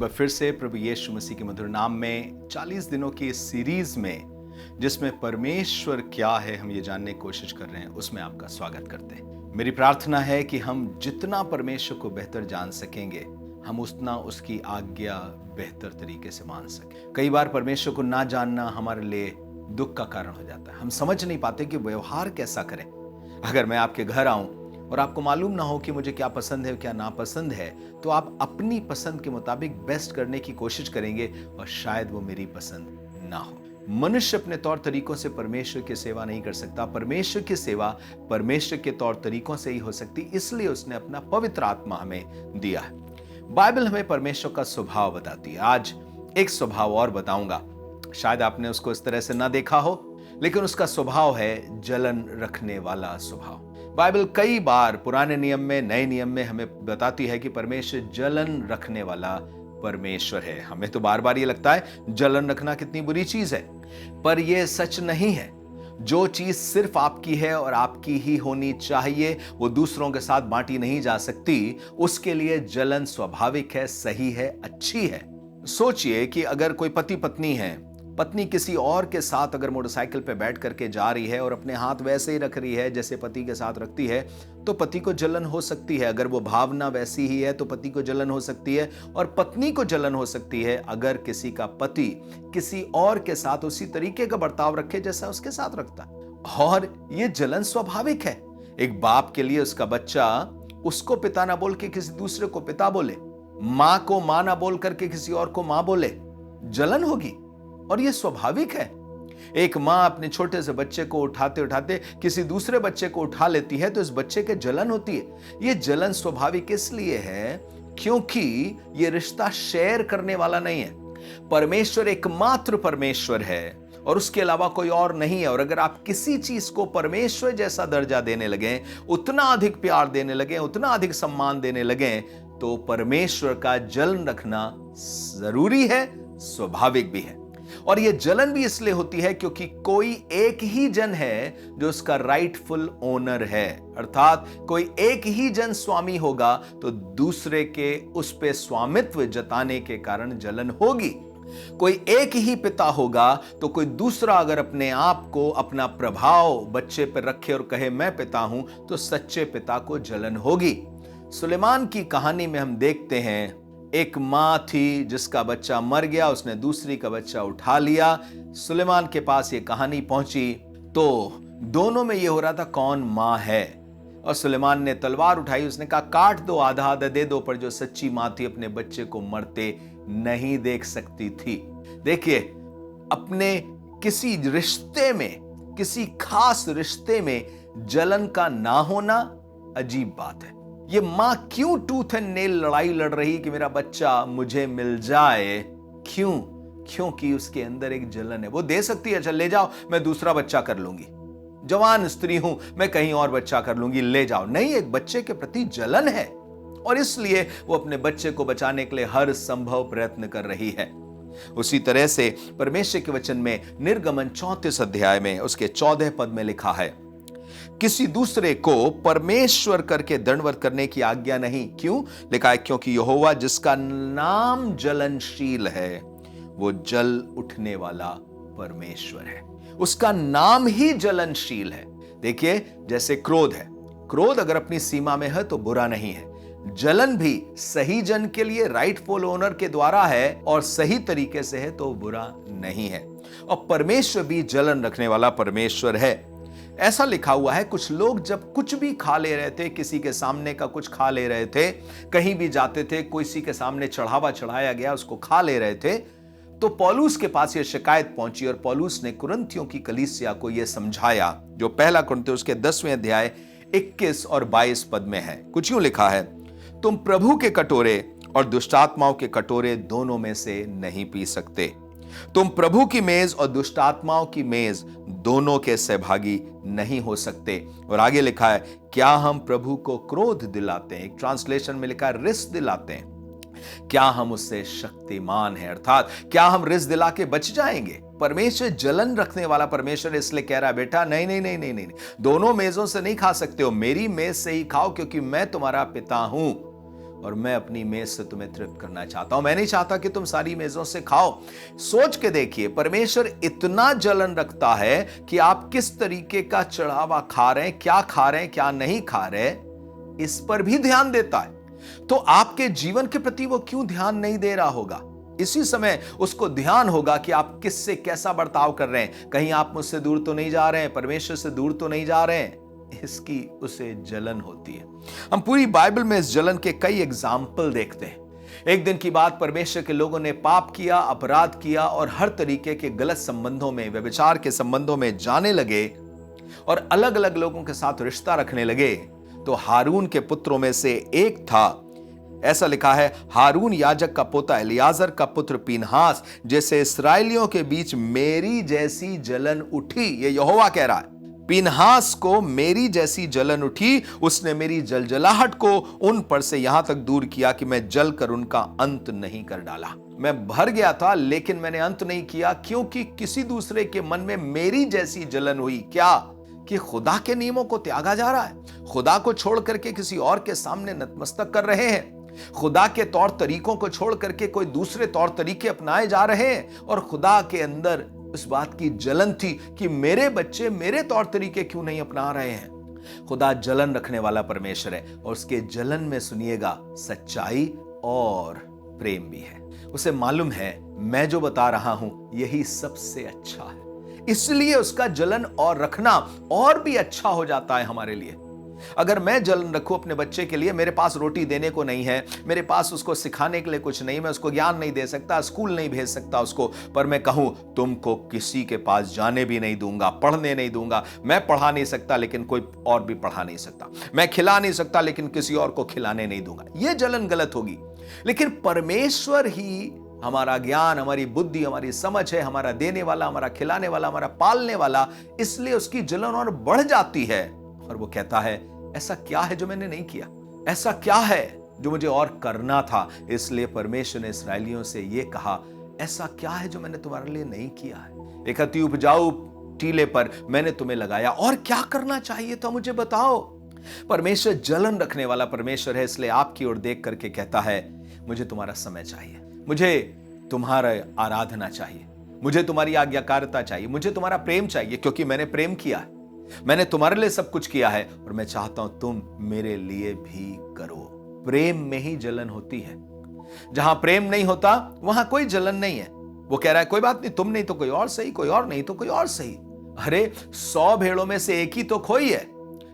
बार फिर से प्रभु यीशु मसीह के मधुर नाम में 40 दिनों की इस सीरीज में जिसमें परमेश्वर क्या है हम ये जानने की कोशिश कर रहे हैं, उसमें आपका स्वागत करते हैं। मेरी प्रार्थना है कि हम जितना परमेश्वर को बेहतर जान सकेंगे, हम उतना उसकी आज्ञा बेहतर तरीके से मान सकें। कई बार परमेश्वर को ना जानना हमारे लिए दुख का कारण हो जाता है। हम समझ नहीं पाते कि व्यवहार कैसा करें। अगर मैं आपके घर आऊं और आपको मालूम ना हो कि मुझे क्या पसंद है क्या नापसंद है, तो आप अपनी पसंद के मुताबिक बेस्ट करने की कोशिश करेंगे और शायद वो मेरी पसंद ना हो। मनुष्य अपने तौर तरीकों से परमेश्वर की सेवा नहीं कर सकता। परमेश्वर की सेवा परमेश्वर के तौर तरीकों से ही हो सकती, इसलिए उसने अपना पवित्र आत्मा हमें दिया है। बाइबल हमें परमेश्वर का स्वभाव बताती है। आज एक स्वभाव और बताऊंगा, शायद आपने उसको इस तरह से ना देखा हो, लेकिन उसका स्वभाव है जलन रखने वाला स्वभाव। बाइबल कई बार पुराने नियम में, नए नियम में हमें बताती है कि परमेश्वर जलन रखने वाला परमेश्वर है। हमें तो बार बार ये लगता है जलन रखना कितनी बुरी चीज है, पर यह सच नहीं है। जो चीज सिर्फ आपकी है और आपकी ही होनी चाहिए, वो दूसरों के साथ बांटी नहीं जा सकती। उसके लिए जलन स्वाभाविक है, सही है, अच्छी है। सोचिए कि अगर कोई पति पत्नी है, पत्नी किसी और के साथ अगर मोटरसाइकिल पे बैठ करके जा रही है और अपने हाथ वैसे ही रख रही है जैसे पति के साथ रखती है, तो पति को जलन हो सकती है। अगर वो भावना वैसी ही है तो पति को जलन हो सकती है, और पत्नी को जलन हो सकती है अगर किसी का पति किसी और के साथ उसी तरीके का बर्ताव रखे जैसा उसके साथ रखता है। और ये जलन स्वाभाविक है। एक बाप के लिए उसका बच्चा उसको पिता ना बोल के किसी दूसरे को पिता बोले, मां को मां ना बोल करके किसी और को मां बोले, जलन होगी। और यह स्वाभाविक है। एक मां अपने छोटे से बच्चे को उठाते उठाते किसी दूसरे बच्चे को उठा लेती है तो इस बच्चे के जलन होती है। यह जलन स्वाभाविक इसलिए है क्योंकि यह रिश्ता शेयर करने वाला नहीं है। परमेश्वर एकमात्र परमेश्वर है और उसके अलावा कोई और नहीं है। और अगर आप किसी चीज को परमेश्वर जैसा दर्जा देने लगे, उतना अधिक प्यार देने लगे, उतना अधिक सम्मान देने लगे, तो परमेश्वर का जलन रखना जरूरी है, स्वाभाविक भी है। और यह जलन भी इसलिए होती है क्योंकि कोई एक ही जन है जो उसका राइटफुल ओनर है। अर्थात कोई एक ही जन स्वामी होगा तो दूसरे के उस पे स्वामित्व जताने के कारण जलन होगी। कोई एक ही पिता होगा तो कोई दूसरा अगर अपने आप को, अपना प्रभाव बच्चे पर रखे और कहे मैं पिता हूं, तो सच्चे पिता को जलन होगी। सुलेमान की कहानी में हम देखते हैं, एक मां थी जिसका बच्चा मर गया, उसने दूसरी का बच्चा उठा लिया। सुलेमान के पास ये कहानी पहुंची तो दोनों में ये हो रहा था कौन मां है। और सुलेमान ने तलवार उठाई, उसने कहा काट दो, आधा आधा दे दो। पर जो सच्ची मां थी अपने बच्चे को मरते नहीं देख सकती थी। देखिए, अपने किसी रिश्ते में, किसी खास रिश्ते में जलन का ना होना अजीब बात है। ये मां क्यों टूथ एंड नेल लड़ाई लड़ रही कि मेरा बच्चा मुझे मिल जाए? क्यों? क्योंकि उसके अंदर एक जलन है। वो दे सकती है, चल ले जाओ, मैं दूसरा बच्चा कर लूंगी, जवान स्त्री हूं, मैं कहीं और बच्चा कर लूंगी, ले जाओ। नहीं, एक बच्चे के प्रति जलन है और इसलिए वो अपने बच्चे को बचाने के लिए हर संभव प्रयत्न कर रही है। उसी तरह से परमेश्वर के वचन में निर्गमन 34 अध्याय में उसके 14 पद में लिखा है, किसी दूसरे को परमेश्वर करके दंडवत करने की आज्ञा नहीं। क्यों? लिखा है क्योंकि यहोवा जिसका नाम जलनशील है वो जल उठने वाला परमेश्वर है। उसका नाम ही जलनशील है। देखिए, जैसे क्रोध है, क्रोध अगर अपनी सीमा में है तो बुरा नहीं है। जलन भी सही जन के लिए, राइटफुल ओनर के द्वारा है और सही तरीके से है तो बुरा नहीं है। और परमेश्वर भी जलन रखने वाला परमेश्वर है। ऐसा लिखा हुआ है, कुछ लोग जब कुछ भी खा ले रहे थे, किसी के सामने का कुछ खा ले रहे थे, कहीं भी जाते थे, किसी के सामने चढ़ावा चढ़ाया गया उसको खा ले रहे थे, तो पौलुस के पास यह शिकायत पहुंची और पौलुस ने कुरिन्थियों की कलीसिया को यह समझाया, जो पहला कुरिन्थियों उसके 10वें अध्याय 21 और 22 पद में है। कुछ यूं लिखा है, तुम प्रभु के कटोरे और दुष्टात्माओं के कटोरे दोनों में से नहीं पी सकते। तुम प्रभु की मेज और दुष्टात्माओं की मेज दोनों के सहभागी नहीं हो सकते। और आगे लिखा है, क्या हम प्रभु को क्रोध दिलाते हैं? एक ट्रांसलेशन में लिखा है रिस दिलाते हैं। क्या हम उससे शक्तिमान हैं? अर्थात क्या हम रिस दिला के बच जाएंगे? परमेश्वर जलन रखने वाला परमेश्वर इसलिए कह रहा है, बेटा नहीं नहीं नहीं नहीं नहीं, दोनों मेजों से नहीं खा सकते हो, मेरी मेज से ही खाओ क्योंकि मैं तुम्हारा पिता हूं। और मैं अपनी मेज से तुम्हें तृप्त करना चाहता हूं। मैं नहीं चाहता कि तुम सारी मेजों से खाओ। सोच के देखिए, परमेश्वर इतना जलन रखता है कि आप किस तरीके का चढ़ावा खा रहे हैं, क्या खा रहे हैं, क्या नहीं खा रहे, इस पर भी ध्यान देता है। तो आपके जीवन के प्रति वो क्यों ध्यान नहीं दे रहा होगा? इसी समय उसको ध्यान होगा कि आप किससे कैसा बर्ताव कर रहे हैं। कहीं आप मुझसे दूर तो नहीं जा रहे हैं, परमेश्वर से दूर तो नहीं जा रहे हैं। इसकी उसे जलन होती है। हम पूरी बाइबल में इस जलन के कई एग्जाम्पल देखते हैं। एक दिन की बात, परमेश्वर के लोगों ने पाप किया, अपराध किया और हर तरीके के गलत संबंधों में, व्यभिचार के संबंधों में जाने लगे और अलग अलग लोगों के साथ रिश्ता रखने लगे। तो हारून के पुत्रों में से एक था, ऐसा लिखा है, हारून याजक का पोता एलियाजर का पुत्र पीनहास, जैसे इस्राएलियों के बीच मेरी जैसी जलन उठी। ये यहोवा कह रहा है, पीनहास को मेरी जैसी जलन उठी, उसने मेरी जलजलाहट को उन पर से यहां तक दूर किया कि मैं जल कर उनका अंत नहीं कर डाला। मैं भर गया था लेकिन मैंने अंत नहीं किया, क्योंकि किसी दूसरे के मन में मेरी जैसी जलन हुई। क्या? कि खुदा के नियमों को त्यागा जा रहा है, खुदा को छोड़ करके किसी और के सामने नतमस्तक कर रहे हैं, खुदा के तौर तरीकों को छोड़ करके कोई दूसरे तौर तरीके अपनाए जा रहे हैं। और खुदा के अंदर इस बात की जलन थी कि मेरे बच्चे मेरे तौर तरीके क्यों नहीं अपना रहे हैं। खुदा जलन रखने वाला परमेश्वर है और उसके जलन में सुनिएगा सच्चाई और प्रेम भी है। उसे मालूम है मैं जो बता रहा हूं यही सबसे अच्छा है, इसलिए उसका जलन और रखना और भी अच्छा हो जाता है हमारे लिए। अगर मैं जलन रखूं अपने बच्चे के लिए, मेरे पास रोटी देने को नहीं है, मेरे पास उसको सिखाने के लिए कुछ नहीं, मैं उसको ज्ञान नहीं दे सकता, स्कूल नहीं भेज सकता उसको, पर मैं कहूं तुमको किसी के पास जाने भी नहीं दूंगा, पढ़ने नहीं दूंगा, मैं पढ़ा नहीं सकता लेकिन कोई और भी पढ़ा नहीं सकता, मैं खिला नहीं सकता लेकिन किसी और को खिलाने नहीं दूंगा, यह जलन गलत होगी। लेकिन परमेश्वर ही हमारा ज्ञान, हमारी बुद्धि, हमारी समझ है, हमारा देने वाला, हमारा खिलाने वाला, हमारा पालने वाला, इसलिए उसकी जलन और बढ़ जाती है। और वो कहता है ऐसा क्या है जो मैंने नहीं किया, ऐसा क्या है जो मुझे और करना था। इसलिए परमेश्वर ने इस्राएलियों से यह कहा, ऐसा क्या है जो मैंने तुम्हारे लिए नहीं किया है। एक अति उपजाऊ टीले पर मैंने तुम्हें लगाया, और क्या करना चाहिए तो मुझे बताओ। परमेश्वर जलन रखने वाला परमेश्वर है, इसलिए आपकी ओर देख करके कहता है मुझे तुम्हारा समय चाहिए, मुझे तुम्हारा आराधना चाहिए, मुझे तुम्हारी आज्ञाकारिता चाहिए, मुझे तुम्हारा प्रेम चाहिए, क्योंकि मैंने प्रेम किया है, मैंने तुम्हारे लिए सब कुछ किया है और मैं चाहता हूं तुम मेरे लिए भी करो। प्रेम में ही जलन होती है। जहां प्रेम नहीं होता वहां कोई जलन नहीं है। वो कह रहा है कोई बात नहीं, तुम नहीं तो कोई और सही, कोई और नहीं तो कोई और सही। अरे 100 भेड़ों में से एक ही तो खोई है,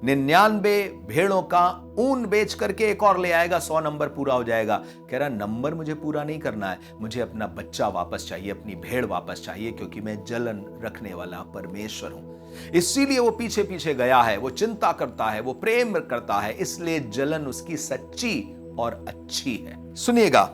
99 भेड़ों का ऊन बेच करके एक और ले आएगा, 100 नंबर पूरा हो जाएगा। कह रहा नंबर मुझे पूरा नहीं करना है, मुझे अपना बच्चा वापस चाहिए, अपनी भेड़ वापस चाहिए, क्योंकि मैं जलन रखने वाला परमेश्वर हूं। इसीलिए वो पीछे पीछे गया है, वो चिंता करता है, वो प्रेम करता है, इसलिए जलन उसकी सच्ची और अच्छी है। सुनिएगा,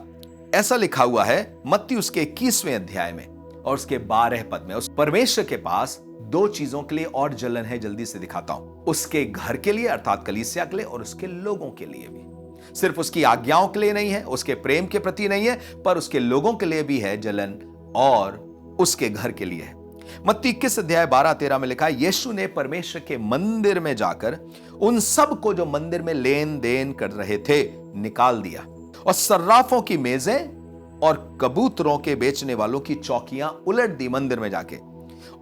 ऐसा लिखा हुआ है मत्ती उसके 21वें अध्याय में और उसके 12 पद में, उस परमेश्वर के पास 2 चीजों के लिए और जलन है, जल्दी से दिखाता हूं। उसके घर के लिए अर्थात कलीसिया के लिए, और उसके लोगों के लिए भी। सिर्फ उसकी आज्ञाओं के लिए नहीं है, उसके प्रेम के प्रति नहीं है, पर उसके लोगों के लिए भी है जलन, और उसके घर के लिए है। मत्ती 21 अध्याय 12-13 में लिखा है, यीशु ने परमेश्वर के मंदिर में जाकर उन सब को जो मंदिर में लेन देन कर रहे थे निकाल दिया, और सर्राफों की मेजें और कबूतरों के बेचने वालों की चौकियां उलट दी मंदिर में जाके,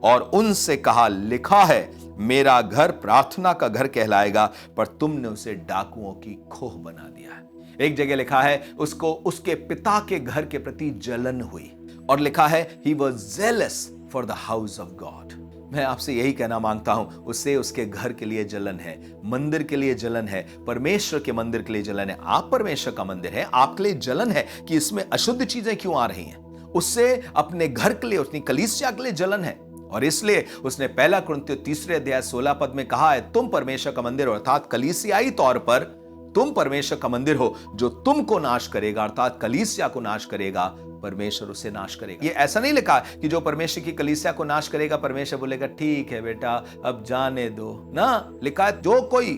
और उनसे कहा, लिखा है मेरा घर प्रार्थना का घर कहलाएगा, पर तुमने उसे डाकुओं की खोह बना दिया है। एक जगह लिखा है उसको उसके पिता के घर के प्रति जलन हुई, और लिखा है he was zealous for the house of God। मैं आपसे यही कहना मांगता हूं, उससे उसके घर के लिए जलन है, मंदिर के लिए जलन है, परमेश्वर के मंदिर के लिए जलन है। आप परमेश्वर का मंदिर है, आपके लिए जलन है कि इसमें अशुद्ध चीजें क्यों आ रही हैं। उससे अपने घर के लिए, उसकी कलीसिया के लिए जलन है, और इसलिए उसने 1 कुरिन्थियों 3 अध्याय 16 पद में कहा है, तुम परमेश्वर का मंदिर हो, अर्थात कलीसियाई तौर पर तुम परमेश्वर का मंदिर हो। जो तुमको नाश करेगा, अर्थात कलीसिया को नाश करेगा, परमेश्वर उसे नाश करेगा। ये ऐसा नहीं लिखा कि जो परमेश्वर की कलीसिया को नाश करेगा, परमेश्वर बोलेगा ठीक है बेटा अब जाने दो ना। लिखा है जो कोई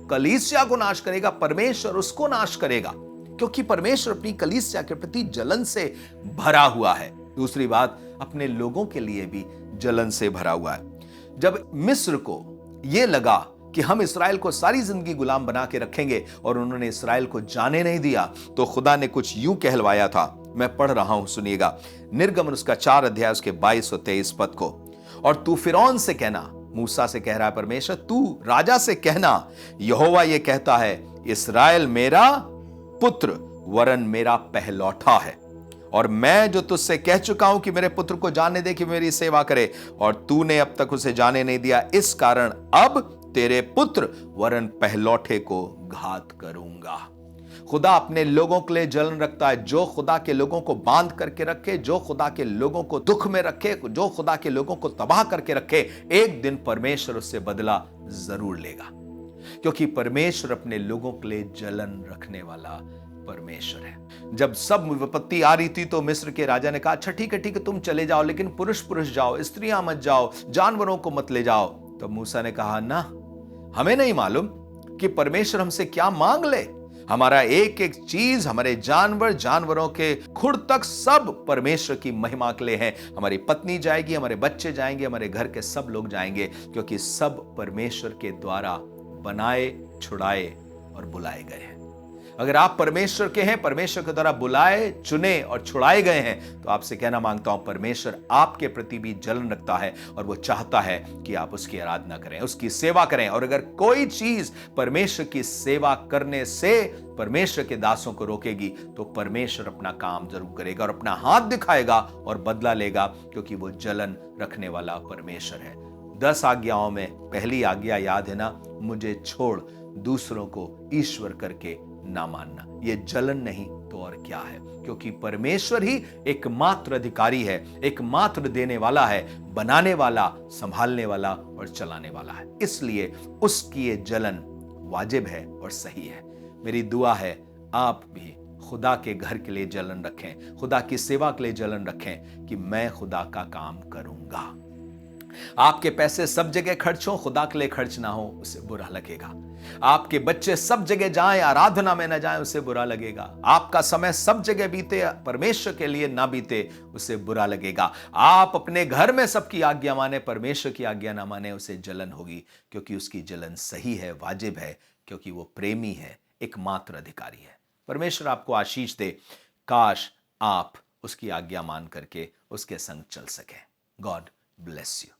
कलीसिया को नाश करेगा, परमेश्वर उसको नाश करेगा, क्योंकि परमेश्वर अपनी कलीसिया के प्रति जलन से भरा हुआ है। दूसरी बात, अपने लोगों के लिए भी जलन से भरा हुआ है। जब मिस्र को यह लगा कि हम इसराइल को सारी जिंदगी गुलाम बना के रखेंगे, और उन्होंने इसराइल को जाने नहीं दिया, तो खुदा ने कुछ यूं कहलवाया था। मैं पढ़ रहा हूं, सुनिएगा। निर्गमन उसका 4 अध्याय उसके 22 और 23 पद को। और तू फिरौन से कहना, मूसा से कह रहा है परमेश्वर, तू राजा से कहना, यहोवा ये कहता है, इस्राएल मेरा पुत्र वरन मेरा पहलौठा है, और मैं जो तुझसे कह चुका हूं कि मेरे पुत्र को जाने दे कि मेरी सेवा करे, और तूने अब तक उसे जाने नहीं दिया, इस कारण अब तेरे पुत्र वरन पहलौठे को घात करूंगा। खुदा अपने लोगों के लिए जलन रखता है। जो खुदा के लोगों को बांध करके रखे, जो खुदा के लोगों को दुख में रखे, जो खुदा के लोगों को तबाह करके रखे, एक दिन परमेश्वर उससे बदला जरूर लेगा, क्योंकि परमेश्वर अपने लोगों के लिए जलन रखने वाला परमेश्वर है। जब सब विपत्ति आ रही थी तो मिस्र के राजा ने कहा, अच्छा ठीक है तुम चले जाओ, लेकिन पुरुष पुरुष जाओ, स्त्रियां मत जाओ, जानवरों को मत ले जाओ। तो मूसा ने कहा, ना, हमें नहीं मालूम कि परमेश्वर हमसे क्या मांग ले। हमारा एक एक चीज, हमारे जानवर, जानवरों के खुर तक सब परमेश्वर की महिमा के लिए है। हमारी पत्नी जाएगी, हमारे बच्चे जाएंगे, हमारे घर के सब लोग जाएंगे, क्योंकि सब परमेश्वर के द्वारा बनाए, छुड़ाए और बुलाए गए हैं। अगर आप परमेश्वर के हैं, परमेश्वर के द्वारा बुलाए, चुने और छुड़ाए गए हैं, तो आपसे कहना मांगता हूं, परमेश्वर आपके प्रति भी जलन रखता है, और वो चाहता है कि आप उसकी आराधना करें, उसकी सेवा करें। और अगर कोई चीज परमेश्वर की सेवा करने से परमेश्वर के दासों को रोकेगी, तो परमेश्वर अपना काम जरूर करेगा और अपना हाथ दिखाएगा और बदला लेगा, क्योंकि वो जलन रखने वाला परमेश्वर है। 10 आज्ञाओं में पहली आज्ञा याद है ना, मुझे छोड़ दूसरों को ईश्वर करके ना मानना। ये जलन नहीं तो और क्या है, क्योंकि परमेश्वर ही एकमात्र अधिकारी है, एकमात्र देने वाला है, बनाने वाला, संभालने वाला और चलाने वाला है। इसलिए उसकी ये जलन वाजिब है और सही है। मेरी दुआ है आप भी खुदा के घर के लिए जलन रखें, खुदा की सेवा के लिए जलन रखें, कि मैं खुदा का काम करूंगा। आपके पैसे सब जगह खर्च हो, खुदा के लिए खर्च ना हो, उसे बुरा लगेगा। आपके बच्चे सब जगह जाएं, आराधना में ना जाएं, उसे बुरा लगेगा। आपका समय सब जगह बीते, परमेश्वर के लिए ना बीते, उसे बुरा लगेगा। आप अपने घर में सबकी आज्ञा माने, परमेश्वर की आज्ञा ना माने, उसे जलन होगी, क्योंकि उसकी जलन सही है, वाजिब है, क्योंकि वो प्रेमी है, एकमात्र अधिकारी है। परमेश्वर आपको आशीष दे। काश आप उसकी आज्ञा मान करके उसके संग चल सके। God bless you.